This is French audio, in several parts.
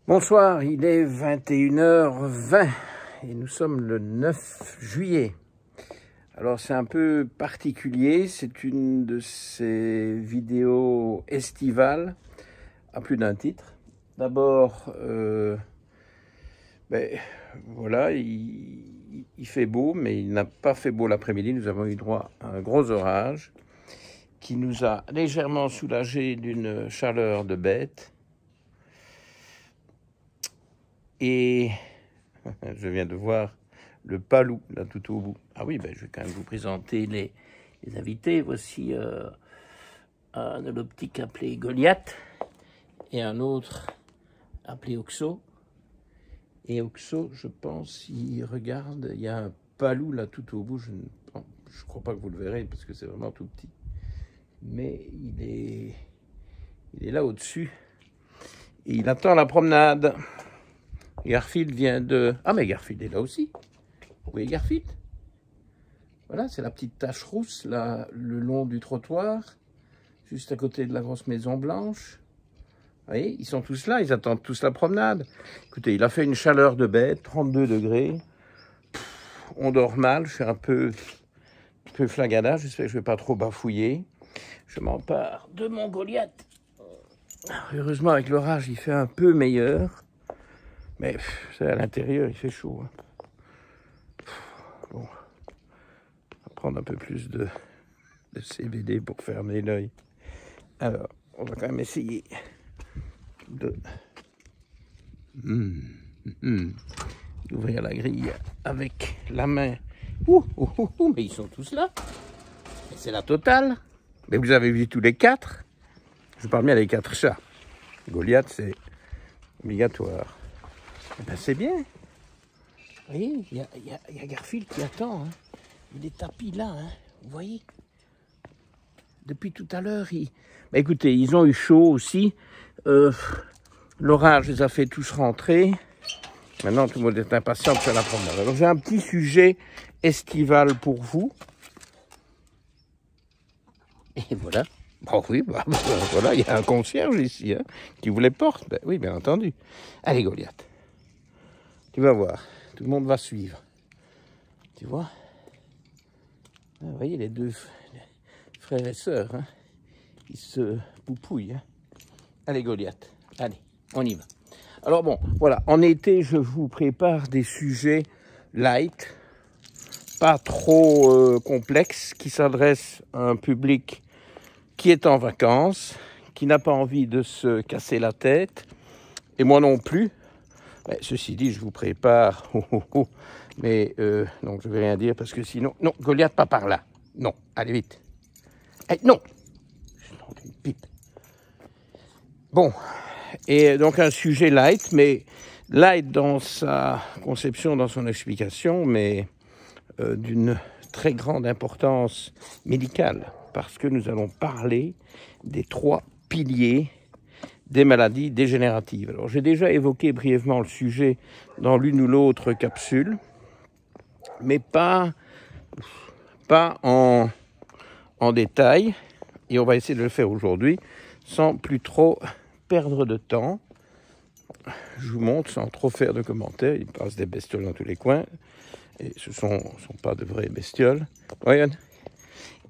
Bonsoir, il est 21h20 et nous sommes le 9 juillet. Alors c'est un peu particulier, c'est une de ces vidéos estivales à plus d'un titre. D'abord, voilà, il fait beau, mais il n'a pas fait beau l'après-midi. Nous avons eu droit à un gros orage qui nous a légèrement soulagés d'une chaleur de bête. Et je viens de voir le Palou, là, tout au bout. Ah oui, je vais quand même vous présenter les invités. Voici un de l'optique appelé Goliath et un autre appelé Oxo. Et Oxo, je pense, il regarde, il y a un Palou là tout au bout. Je ne crois pas que vous le verrez parce que c'est vraiment tout petit. Mais il est là au-dessus et il attend la promenade. Garfield vient de... Ah, mais Garfield est là aussi. Vous voyez Garfield? Voilà, c'est la petite tache rousse, là, le long du trottoir, juste à côté de la grosse maison blanche. Vous voyez, ils sont tous là, ils attendent tous la promenade. Écoutez, il a fait une chaleur de bête, 32 degrés. On dort mal, je suis un peu flagada, j'espère que je ne vais pas trop bafouiller. Je m'empare de mon Goliath. Heureusement, avec l'orage, il fait un peu meilleur. Mais à l'intérieur, il fait chaud. Bon, on va prendre un peu plus de CBD pour fermer l'œil. Alors, on va quand même essayer d'ouvrir la grille avec la main. Mais ils sont tous là. C'est la totale. Mais vous avez vu tous les quatre. Je parle bien des 4 chats. Goliath, c'est obligatoire. C'est bien. Vous voyez, il y a Garfield qui attend. Hein. Il est tapis là. Hein. Vous voyez. Depuis tout à l'heure, écoutez, ils ont eu chaud aussi. L'orage les a fait tous rentrer. Maintenant, tout le monde est impatient de faire la promenade. Alors, j'ai un petit sujet estival pour vous. Et voilà. Bon, oui, voilà, il y a un concierge ici hein, qui vous les porte. Oui, bien entendu. Allez, Goliath. Tu vas voir, tout le monde va suivre. Tu vois? Vous voyez les deux frères et sœurs, hein, ils se poupouillent. Hein. Allez Goliath, allez, on y va. Alors bon, voilà, en été, je vous prépare des sujets light, pas trop complexes, qui s'adressent à un public qui est en vacances, qui n'a pas envie de se casser la tête, et moi non plus. Mais ceci dit, je vous prépare, mais donc je ne vais rien dire parce que sinon... Non, Goliath, pas par là. Non, allez vite. Hey, non. Une pipe. Bon, et donc un sujet light, mais light dans sa conception, dans son explication, mais d'une très grande importance médicale, parce que nous allons parler des 3 piliers des maladies dégénératives. Alors, j'ai déjà évoqué brièvement le sujet dans l'une ou l'autre capsule, mais pas en détail, et on va essayer de le faire aujourd'hui sans plus trop perdre de temps. Je vous montre sans trop faire de commentaires, il passe des bestioles dans tous les coins, et ce sont pas de vraies bestioles. Voyez.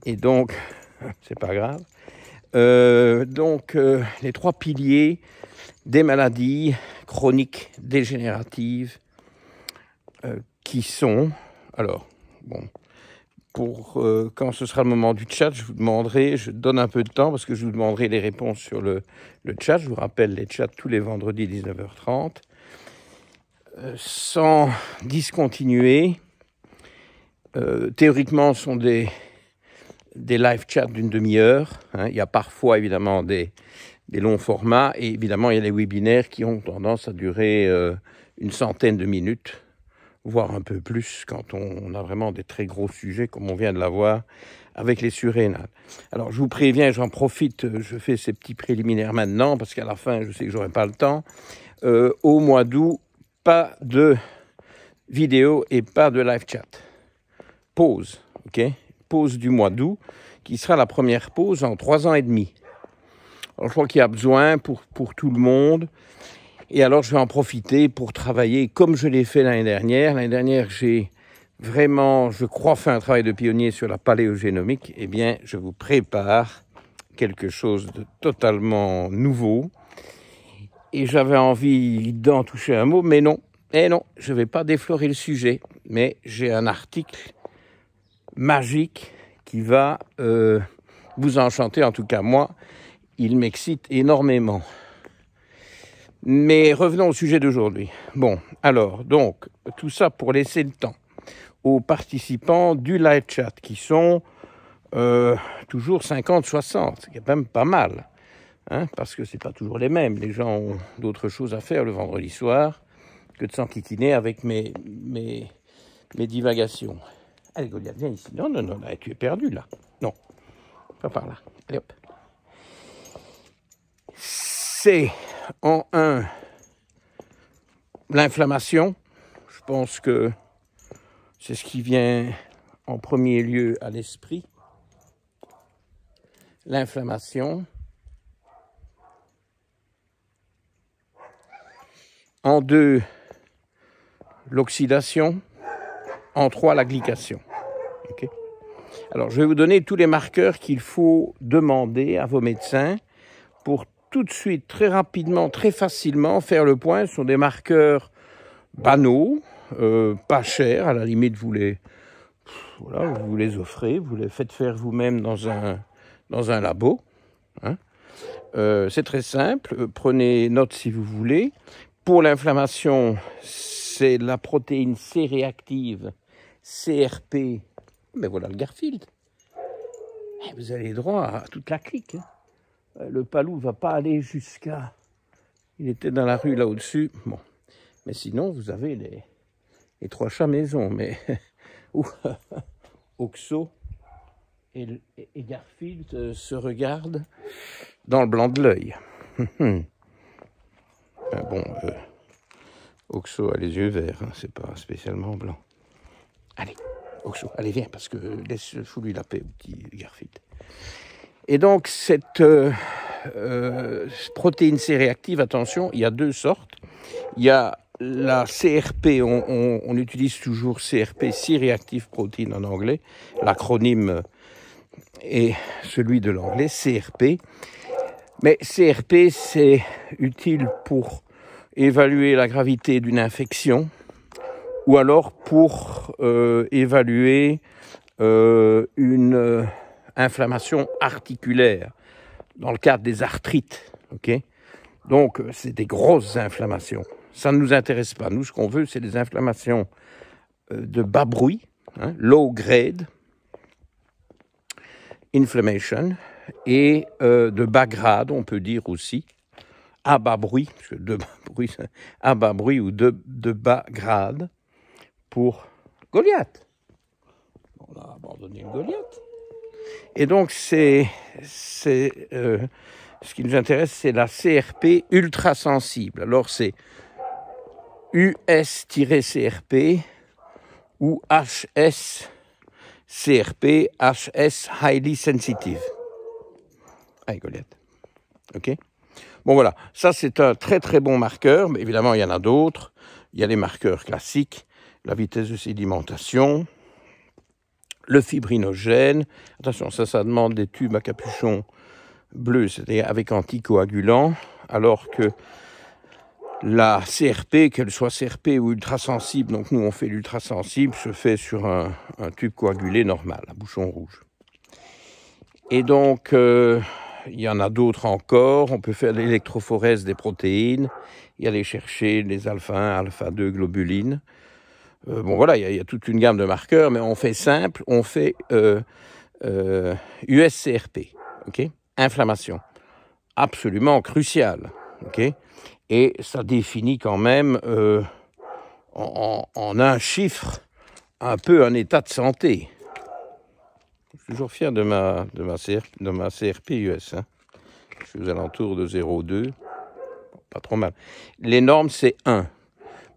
Et donc, c'est pas grave. Les 3 piliers des maladies chroniques dégénératives qui sont, alors, bon, pour quand ce sera le moment du chat, je donne un peu de temps parce que je vous demanderai les réponses sur le chat. Je vous rappelle les chats tous les vendredis 19h30. Sans discontinuer, théoriquement, ce sont des live chats d'une demi-heure. Hein. Il y a parfois, évidemment, des longs formats. Et évidemment, il y a les webinaires qui ont tendance à durer une centaine de minutes, voire un peu plus, quand on a vraiment des très gros sujets, comme on vient de l'avoir avec les surrénales. Alors, je vous préviens, j'en profite, je fais ces petits préliminaires maintenant, parce qu'à la fin, je sais que j'aurai pas le temps. Au mois d'août, pas de vidéo et pas de live chat. Pause, ok ? Pause du mois d'août, qui sera la première pause en 3 ans et demi. Alors, je crois qu'il y a besoin pour tout le monde. Et alors, je vais en profiter pour travailler comme je l'ai fait l'année dernière. L'année dernière, j'ai vraiment, je crois, fait un travail de pionnier sur la paléogénomique. Eh bien, je vous prépare quelque chose de totalement nouveau. Et j'avais envie d'en toucher un mot, mais non. Eh non, je ne vais pas déflorer le sujet. Mais j'ai un article magique qui va vous enchanter. En tout cas, moi, il m'excite énormément. Mais revenons au sujet d'aujourd'hui. Bon, alors, donc, tout ça pour laisser le temps aux participants du live chat, qui sont toujours 50-60, c'est quand même pas mal, hein, parce que c'est pas toujours les mêmes. Les gens ont d'autres choses à faire le vendredi soir que de s'enquiquiner avec mes divagations. Allez, Goliath, viens ici. Non, non, non, là, tu es perdu, là. Non, pas par là. Allez, hop. C'est en 1 l'inflammation. Je pense que c'est ce qui vient en premier lieu à l'esprit. L'inflammation. En 2, l'oxydation. En 3, la glycation. Okay. Alors, je vais vous donner tous les marqueurs qu'il faut demander à vos médecins pour tout de suite, très rapidement, très facilement faire le point. Ce sont des marqueurs banaux, pas chers. À la limite, vous les offrez, vous les faites faire vous-même dans un labo. Hein. C'est très simple. Prenez note si vous voulez. Pour l'inflammation, c'est la protéine C réactive, CRP. Mais voilà le Garfield. Vous avez droit à toute la clique. Hein. Le palou ne va pas aller jusqu'à... Il était dans la rue là au-dessus. Bon. Mais sinon, vous avez les 3 chats maison. Mais Oxo et Garfield se regardent dans le blanc de l'œil. Bon, Oxo a les yeux verts, hein, c'est pas spécialement blanc. Allez, Oxo, allez, viens, parce que fous-lui la paix, petit Garfield. Et donc, cette protéine C réactive, attention, il y a 2 sortes. Il y a la CRP, on utilise toujours CRP, C-Reactive Protein en anglais. L'acronyme est celui de l'anglais, CRP. Mais CRP, c'est utile pour évaluer la gravité d'une infection ou alors pour évaluer une inflammation articulaire dans le cadre des arthrites. Okay. Donc, c'est des grosses inflammations. Ça ne nous intéresse pas. Nous, ce qu'on veut, c'est des inflammations de bas bruit, hein, low grade inflammation, et de bas grade, on peut dire aussi, à bas bruit, parce que de bas bruit, à bas bruit ou de bas grade, pour Goliath. On a abandonné le Goliath. Et donc, ce qui nous intéresse, c'est la CRP ultrasensible. Alors, c'est US-CRP ou HS-CRP, HS Highly Sensitive. Allez, Goliath. OK? Bon, voilà. Ça, c'est un très, très bon marqueur. Mais évidemment, il y en a d'autres. Il y a les marqueurs classiques. La vitesse de sédimentation. Le fibrinogène. Attention, ça demande des tubes à capuchon bleu, c'est-à-dire avec anticoagulant. Alors que la CRP, qu'elle soit CRP ou ultrasensible, donc nous on fait l'ultrasensible, se fait sur un tube coagulé normal, à bouchon rouge. Et donc, il y en a d'autres encore. On peut faire l'électrophorèse des protéines et aller chercher les alpha-1, alpha-2 globulines. Bon voilà, il y a toute une gamme de marqueurs, mais on fait simple, on fait USCRP, ok, inflammation, absolument crucial, ok. Et ça définit quand même en un chiffre un peu un état de santé. Je suis toujours fier de ma CRP US. Hein. Je suis aux alentours de 0,2. Pas trop mal. Les normes, c'est 1.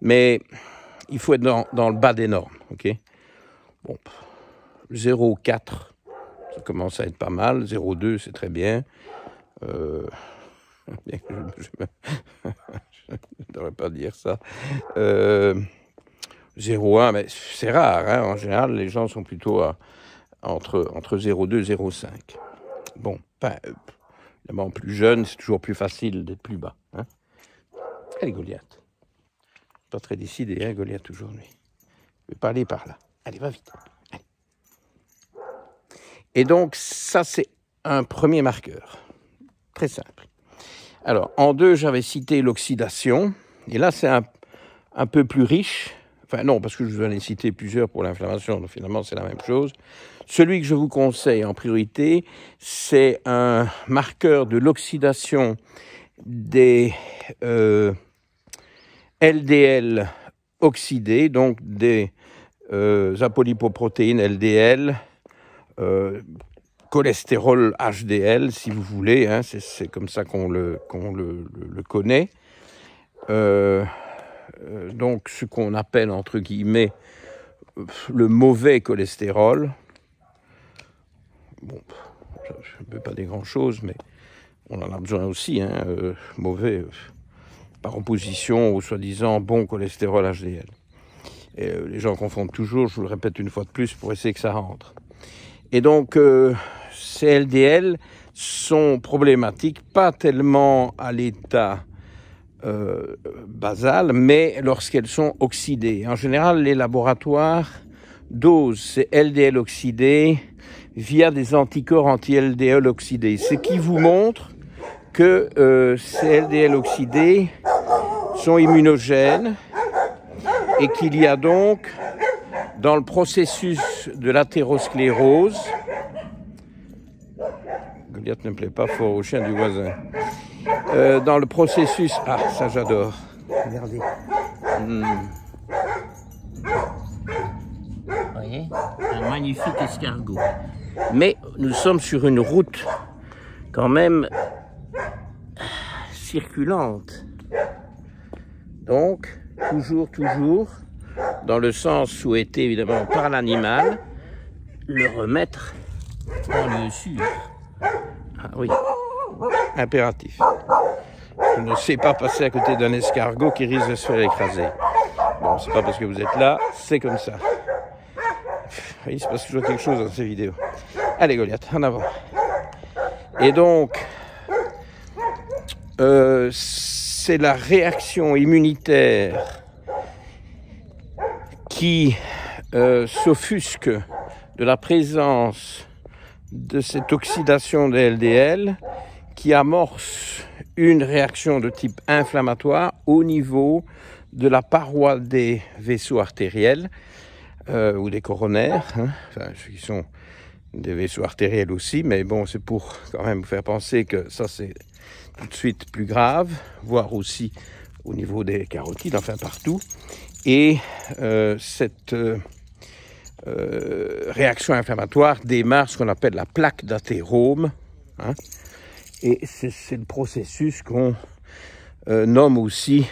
Mais il faut être dans le bas des normes. Okay. Bon, 0,4, ça commence à être pas mal. 0,2, c'est très bien. pas dire ça. 0,1, mais c'est rare. Hein. En général, les gens sont plutôt entre 0,2 et 0,5. Bon, évidemment, plus jeune, c'est toujours plus facile d'être plus bas. Hein. Allez, Goliath. Pas très décidé, hein, Goliath, aujourd'hui. Je vais pas aller par là. Allez, va vite. Allez. Et donc, ça, c'est un premier marqueur. Très simple. Alors, en 2, j'avais cité l'oxydation. Et là, c'est un peu plus riche. Enfin, non, parce que je vous en ai cité plusieurs pour l'inflammation. Donc, finalement, c'est la même chose. Celui que je vous conseille en priorité, c'est un marqueur de l'oxydation des LDL oxydés, donc des apolipoprotéines LDL, cholestérol HDL, si vous voulez, hein, c'est comme ça qu'on le connaît. Donc, ce qu'on appelle, entre guillemets, le mauvais cholestérol. Bon, je ne veux pas dire grand-chose, mais on en a besoin aussi, hein, mauvais, par opposition au soi-disant bon cholestérol HDL. Et, les gens confondent toujours, je vous le répète une fois de plus, pour essayer que ça rentre. Et donc, ces LDL sont problématiques, pas tellement à l'état basal, mais lorsqu'elles sont oxydées. En général, les laboratoires dosent ces LDL oxydés via des anticorps anti-LDL oxydés, ce qui vous montre que ces LDL oxydés sont immunogènes et qu'il y a donc dans le processus de l'athérosclérose, Goliath ne plaît pas fort au chien du voisin, dans le processus, ah ça j'adore, regardez, vous voyez, un magnifique escargot, mais nous sommes sur une route quand même circulante, donc toujours dans le sens souhaité évidemment par l'animal, le remettre en lieu sûr. Ah oui, impératif. Je ne sais pas passer à côté d'un escargot qui risque de se faire écraser. Bon, c'est pas parce que vous êtes là, c'est comme ça. Il se passe toujours quelque chose dans ces vidéos. Allez Goliath, en avant. Et donc, c'est la réaction immunitaire qui s'offusque de la présence de cette oxydation des LDL qui amorce une réaction de type inflammatoire au niveau de la paroi des vaisseaux artériels ou des coronaires, hein, enfin, ceux qui sont des vaisseaux artériels aussi, mais bon, c'est pour quand même vous faire penser que ça c'est tout de suite plus grave, voire aussi au niveau des carotides, enfin partout. Et cette réaction inflammatoire démarre ce qu'on appelle la plaque d'athérome, hein, et c'est le processus qu'on nomme aussi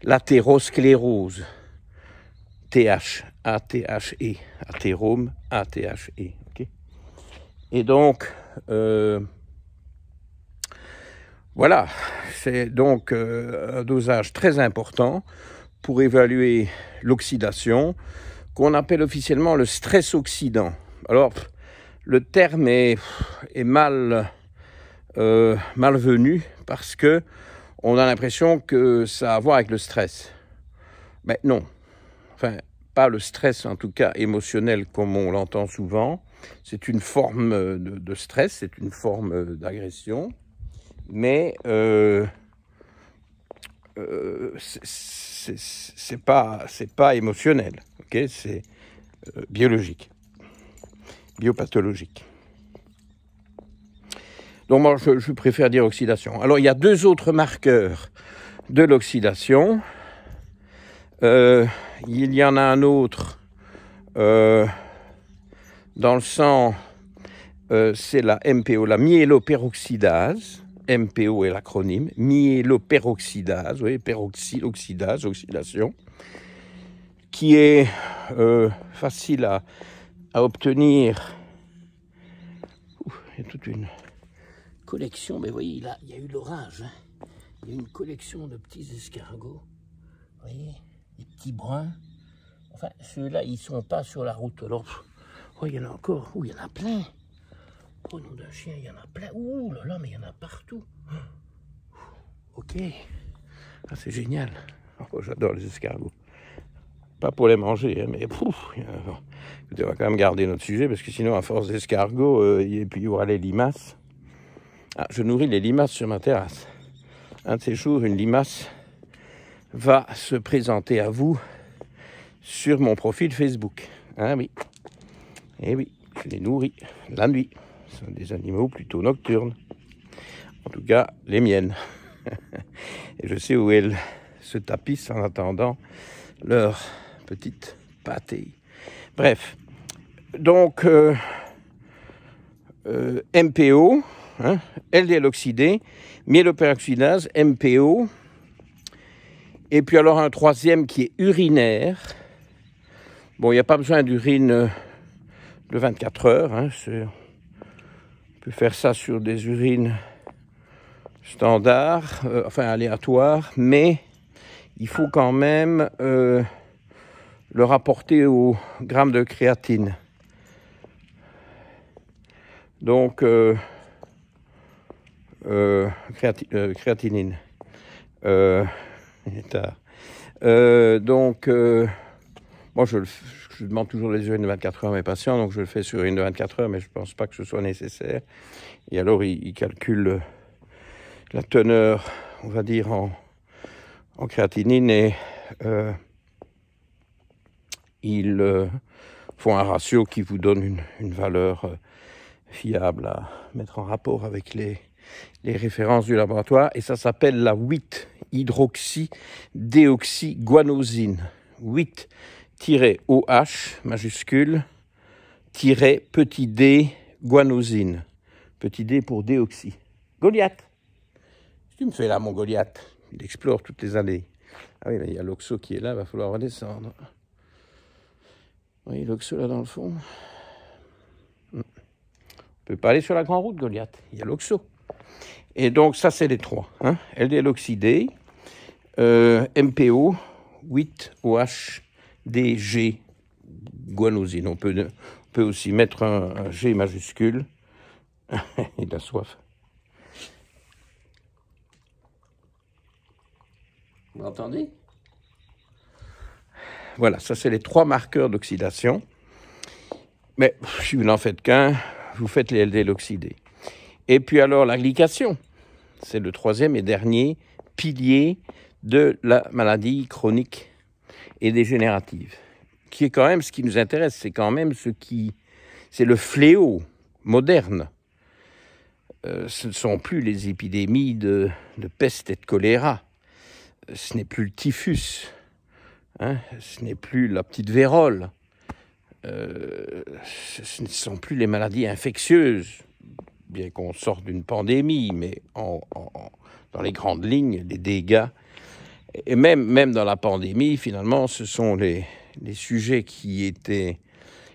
l'athérosclérose, T-H-A-T-H-E, athérome, A-T-H-E. Okay. Et donc, voilà, c'est donc un dosage très important pour évaluer l'oxydation, qu'on appelle officiellement le stress oxydant. Alors, le terme est malvenu parce que on a l'impression que ça a à voir avec le stress. Mais non, enfin, pas le stress en tout cas émotionnel comme on l'entend souvent. C'est une forme de stress, c'est une forme d'agression, mais c'est pas émotionnel, okay, c'est biologique, biopathologique. Donc moi je préfère dire oxydation. Alors il y a deux autres marqueurs de l'oxydation. Il y en a un autre dans le sang, c'est la MPO, la myéloperoxydase. MPO est l'acronyme, myéloperoxydase, oui, peroxyde, oxydase, oxydation, qui est facile à obtenir. Il y a toute une collection, mais vous voyez, là, il y a eu l'orage, hein. Il y a une collection de petits escargots. Vous voyez, les petits bruns. Enfin, ceux-là, ils sont pas sur la route. Alors, oh, il y en a encore. Oh, il y en a plein. Oh, nom d'un chien, il y en a plein. Ouh là là, mais il y en a partout. Ok. Ah, c'est génial. Oh, j'adore les escargots. Pas pour les manger, hein, mais pouf, on va quand même garder notre sujet, parce que sinon, à force d'escargots, et puis il y aura les limaces. Ah, je nourris les limaces sur ma terrasse. Un de ces jours, une limace va se présenter à vous sur mon profil Facebook. Ah oui. Eh oui, je les nourris la nuit. Ce sont des animaux plutôt nocturnes. En tout cas, les miennes. Et je sais où elles se tapissent en attendant leur petite pâtée. Bref. Donc, MPO, hein, LDL oxydé, myéloperoxydase, MPO. Et puis alors un troisième qui est urinaire. Bon, il n'y a pas besoin d'urine de 24 heures. Hein, on peut faire ça sur des urines standards, enfin aléatoires, mais il faut quand même le rapporter au gramme de créatine. Donc, créatinine. Il est tard. Moi, je demande toujours les urines de 24 heures à mes patients, donc je le fais sur une de 24 heures, mais je ne pense pas que ce soit nécessaire. Et alors, ils calculent la teneur, on va dire, en créatinine, et ils font un ratio qui vous donne une valeur fiable à mettre en rapport avec les références du laboratoire, et ça s'appelle la 8-hydroxydéoxyguanosine. 8-OH majuscule, petit d, guanosine. Petit d pour déoxy. Goliath! Tu me fais là, mon Goliath? Il explore toutes les allées. Ah oui, mais il y a l'Oxo qui est là, il va falloir redescendre. Oui, l'Oxo là dans le fond. On ne peut pas aller sur la grande route, Goliath. Il y a l'Oxo. Et donc, ça, c'est les trois. Hein? LDL oxydé, MPO, 8-OH, DG, guanosine. On peut aussi mettre un G majuscule. Il a soif. Vous l'entendez? Voilà, ça c'est les trois marqueurs d'oxydation. Mais si vous n'en faites qu'un, vous faites les LDL oxydés. Et puis alors la glycation, c'est le troisième et dernier pilier de la maladie chronique et dégénérative, qui est quand même ce qui nous intéresse, c'est quand même c'est le fléau moderne. Ce ne sont plus les épidémies de peste et de choléra. Ce n'est plus le typhus, hein, ce n'est plus la petite vérole, ce ne sont plus les maladies infectieuses, bien qu'on sorte d'une pandémie, mais dans les grandes lignes, les dégâts, et même dans la pandémie, finalement, ce sont les sujets qui étaient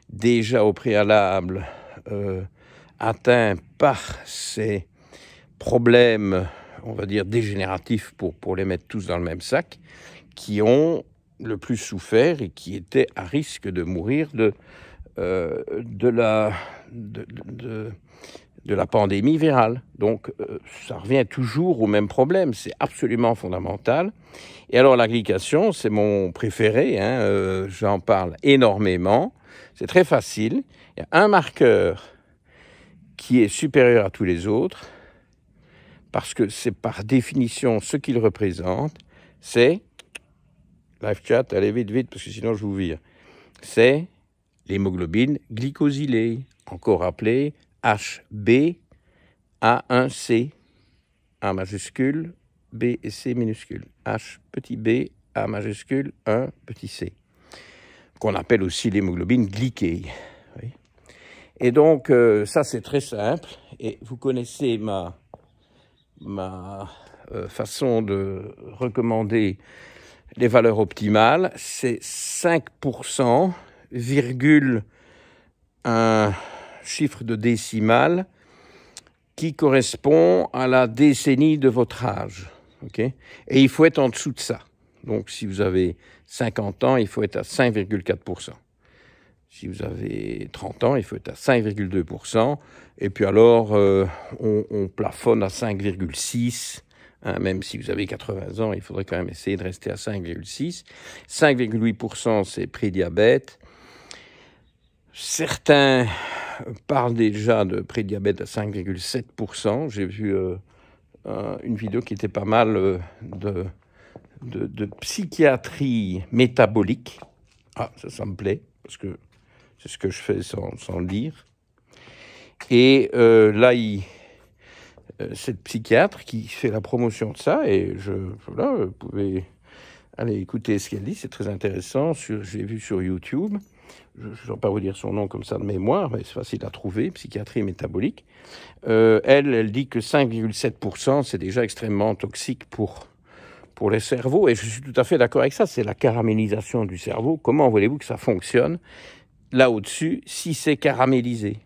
déjà au préalable atteints par ces problèmes, on va dire, dégénératifs, pour les mettre tous dans le même sac, qui ont le plus souffert et qui étaient à risque de mourir de la pandémie virale. Donc, ça revient toujours au même problème, c'est absolument fondamental. Et alors, la glycation, c'est mon préféré, hein, j'en parle énormément, c'est très facile. Il y a un marqueur qui est supérieur à tous les autres, parce que c'est par définition ce qu'il représente, c'est, live chat, allez vite, parce que sinon je vous vire, c'est l'hémoglobine glycosylée, encore appelée HbA1c, A majuscule, B et C minuscule, H petit b, A majuscule, 1 petit c, qu'on appelle aussi l'hémoglobine glyquée. Oui. Et donc, ça c'est très simple, et vous connaissez ma façon de recommander les valeurs optimales, c'est 5%, un chiffre de décimale qui correspond à la décennie de votre âge. Okay? Et il faut être en dessous de ça. Donc, si vous avez 50 ans, il faut être à 5,4%. Si vous avez 30 ans, il faut être à 5,2%. Et puis alors, on plafonne à 5,6%. Hein, même si vous avez 80 ans, il faudrait quand même essayer de rester à 5,6%. 5,8%, c'est prédiabète. Certains parlent déjà de prédiabète à 5,7%. J'ai vu une vidéo qui était pas mal de psychiatrie métabolique. Ah, ça me plaît, parce que c'est ce que je fais sans le dire. Et là, cette psychiatre qui fait la promotion de ça, et voilà, vous pouvez aller écouter ce qu'elle dit, c'est très intéressant. J'ai vu sur YouTube, je ne vais pas vous dire son nom comme ça de mémoire, mais c'est facile à trouver, psychiatrie métabolique. Elle dit que 5,7%, c'est déjà extrêmement toxique pour les cerveaux, et je suis tout à fait d'accord avec ça, c'est la caramélisation du cerveau. Comment voulez-vous que ça fonctionne là au-dessus si c'est caramélisé?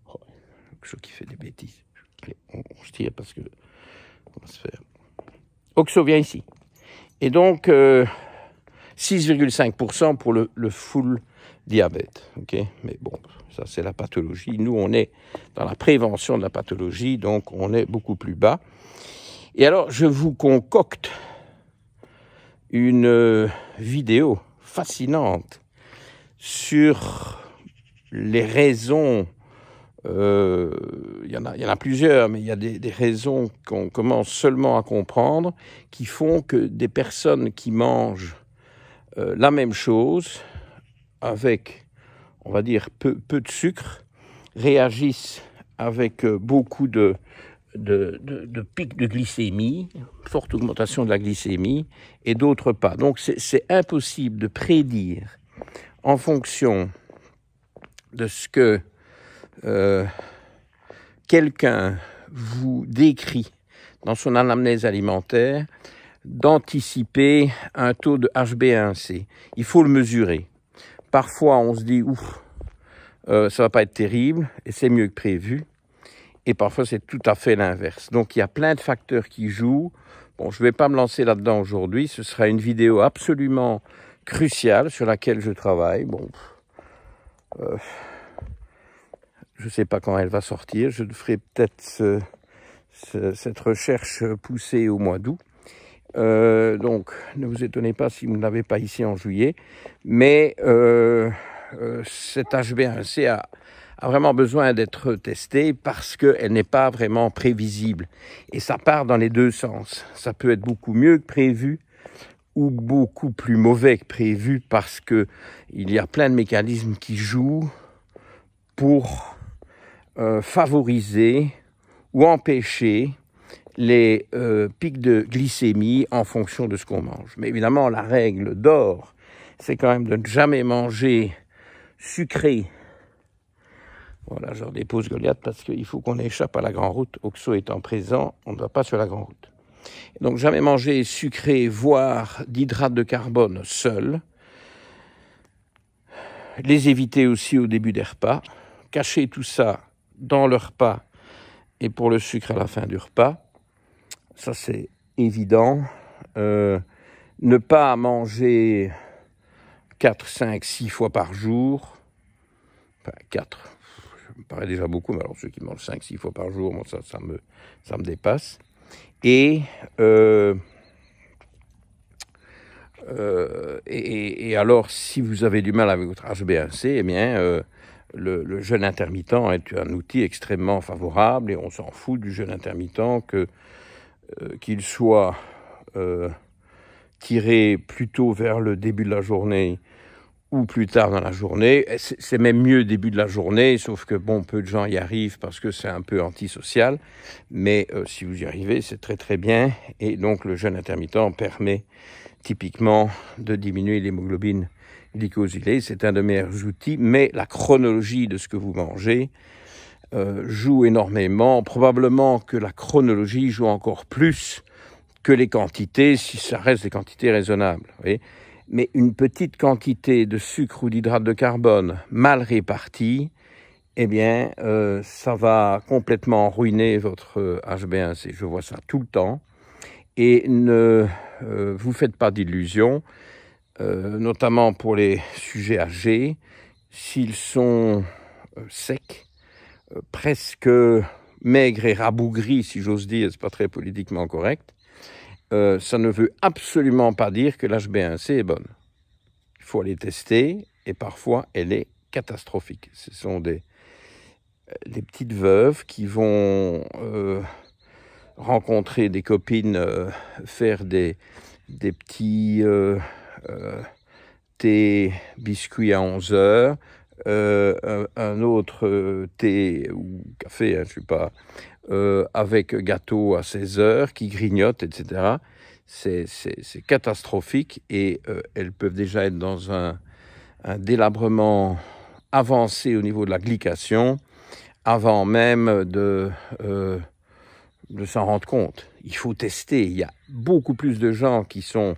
Oh, quelque chose qui fait des bêtises. On se tire parce que on va se faire. Oxo, viens ici. Et donc 6,5% pour le full diabète. Okay, mais bon, ça c'est la pathologie. Nous, on est dans la prévention de la pathologie, donc on est beaucoup plus bas. Et alors, je vous concocte une vidéo fascinante sur les raisons. Il y en a plusieurs, mais il y a des raisons qu'on commence seulement à comprendre qui font que des personnes qui mangent la même chose avec, on va dire, peu de sucre réagissent avec beaucoup de pics de glycémie, forte augmentation de la glycémie, et d'autres pas. Donc c'est impossible de prédire en fonction de ce que quelqu'un vous décrit dans son anamnèse alimentaire, d'anticiper un taux de HbA1c. Il faut le mesurer. Parfois, on se dit, ouf, ça va pas être terrible, et c'est mieux que prévu. Et parfois, c'est tout à fait l'inverse. Donc, il y a plein de facteurs qui jouent. Bon, je ne vais pas me lancer là-dedans aujourd'hui. Ce sera une vidéo absolument cruciale sur laquelle je travaille. Bon, je ne sais pas quand elle va sortir. Je ferai peut-être cette recherche poussée au mois d'août. Donc, ne vous étonnez pas si vous ne l'avez pas ici en juillet. Mais cette HbA1c a vraiment besoin d'être testée parce qu'elle n'est pas vraiment prévisible. Et ça part dans les deux sens. Ça peut être beaucoup mieux que prévu ou beaucoup plus mauvais que prévu parce qu'il y a plein de mécanismes qui jouent pour favoriser ou empêcher les pics de glycémie en fonction de ce qu'on mange. Mais évidemment, la règle d'or, c'est quand même de ne jamais manger sucré. Voilà, je redépose Goliath parce qu'il faut qu'on échappe à la grande route. Oxo étant présent, on ne va pas sur la grande route. Donc, jamais manger sucré, voire d'hydrates de carbone seul. Les éviter aussi au début des repas. Cacher tout ça dans le repas et pour le sucre à la fin du repas. Ça, c'est évident. Ne pas manger 4, 5, 6 fois par jour. Enfin, 4, ça me paraît déjà beaucoup, mais alors ceux qui mangent 5, 6 fois par jour, moi, ça me dépasse. Et alors, si vous avez du mal avec votre HbA1c, eh bien, le jeûne intermittent est un outil extrêmement favorable et on s'en fout du jeûne intermittent qu'il soit tiré plutôt vers le début de la journée ou plus tard dans la journée. C'est même mieux début de la journée, sauf que bon, peu de gens y arrivent parce que c'est un peu antisocial. Mais si vous y arrivez, c'est très très bien. Et donc le jeûne intermittent permet typiquement de diminuer l'hémoglobine glycosylée. C'est un des meilleurs outils, mais la chronologie de ce que vous mangez joue énormément. Probablement que la chronologie joue encore plus que les quantités, si ça reste des quantités raisonnables. Vous voyez ? Mais une petite quantité de sucre ou d'hydrate de carbone mal répartie, eh bien, ça va complètement ruiner votre HbA1c. Je vois ça tout le temps. Et ne vous faites pas d'illusions, notamment pour les sujets âgés, s'ils sont secs, presque maigres et rabougris, si j'ose dire, c'est pas très politiquement correct, ça ne veut absolument pas dire que l'HbA1c est bonne. Il faut aller tester, et parfois elle est catastrophique. Ce sont des petites veuves qui vont rencontrer des copines, faire des petits thé, biscuits à 11 heures, un autre thé ou café, hein, je ne sais pas, avec gâteau à 16 heures, qui grignotent, etc. C'est catastrophique et elles peuvent déjà être dans un délabrement avancé au niveau de la glycation avant même de s'en rendre compte. Il faut tester. Il y a beaucoup plus de gens qui sont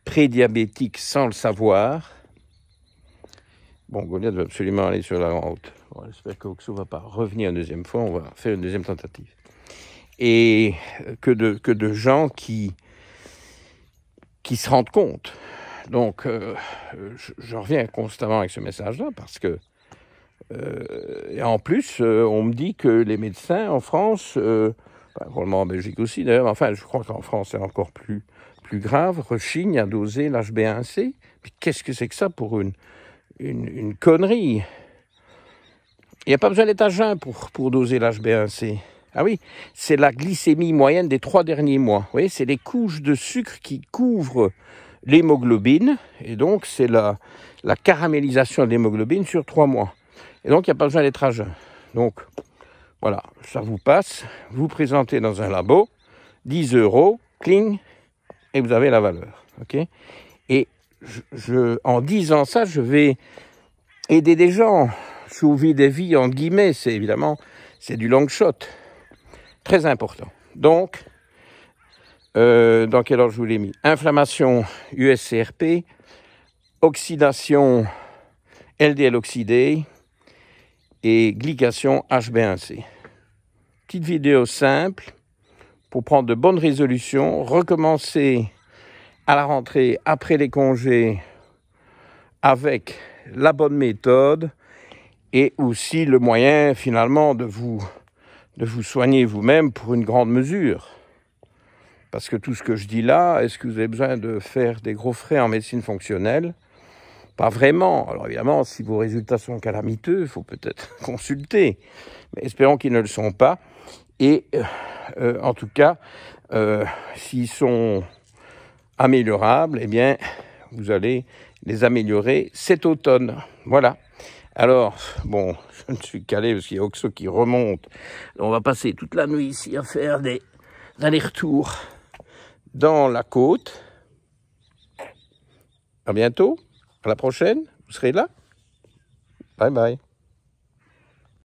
prédiabétiques sans le savoir. Bon, Goliath va absolument aller sur la route. Bon, j'espère que Oxo ne va pas revenir une deuxième fois. On va faire une deuxième tentative. Et que de gens qui se rendent compte. Donc, je reviens constamment avec ce message-là parce que, et en plus, on me dit que les médecins en France, probablement en Belgique aussi d'ailleurs, enfin, je crois qu'en France c'est encore plus grave, rechignent à doser l'HbA1c. Mais qu'est-ce que c'est que ça pour une connerie? Il n'y a pas besoin d'être à jeun pour doser l'HbA1c. Ah oui, c'est la glycémie moyenne des 3 derniers mois. Vous voyez, c'est les couches de sucre qui couvrent l'hémoglobine. Et donc, c'est la caramélisation de l'hémoglobine sur 3 mois. Et donc, il n'y a pas besoin d'être à jeun. Donc, voilà, ça vous passe. Vous présentez dans un labo, 10 €, cling, et vous avez la valeur. Okay, et en disant ça, je vais aider des gens, sauver des vies, entre guillemets. C'est évidemment, c'est du long shot. Très important. Donc, dans quel ordre je vous l'ai mis? Inflammation USCRP, oxydation LDL oxydé et glycation HbA1c. Petite vidéo simple pour prendre de bonnes résolutions, recommencer à la rentrée après les congés avec la bonne méthode et aussi le moyen finalement de vous soigner vous-même pour une grande mesure. Parce que tout ce que je dis là, est-ce que vous avez besoin de faire des gros frais en médecine fonctionnelle? Pas vraiment. Alors évidemment, si vos résultats sont calamiteux, il faut peut-être consulter. Mais espérons qu'ils ne le sont pas. Et en tout cas, s'ils sont améliorables, eh bien, vous allez les améliorer cet automne. Voilà. Alors, bon, je me suis calé parce qu'il y a Oxo qui remonte. On va passer toute la nuit ici à faire des allers-retours dans la côte. À bientôt. À la prochaine. Vous serez là. Bye bye.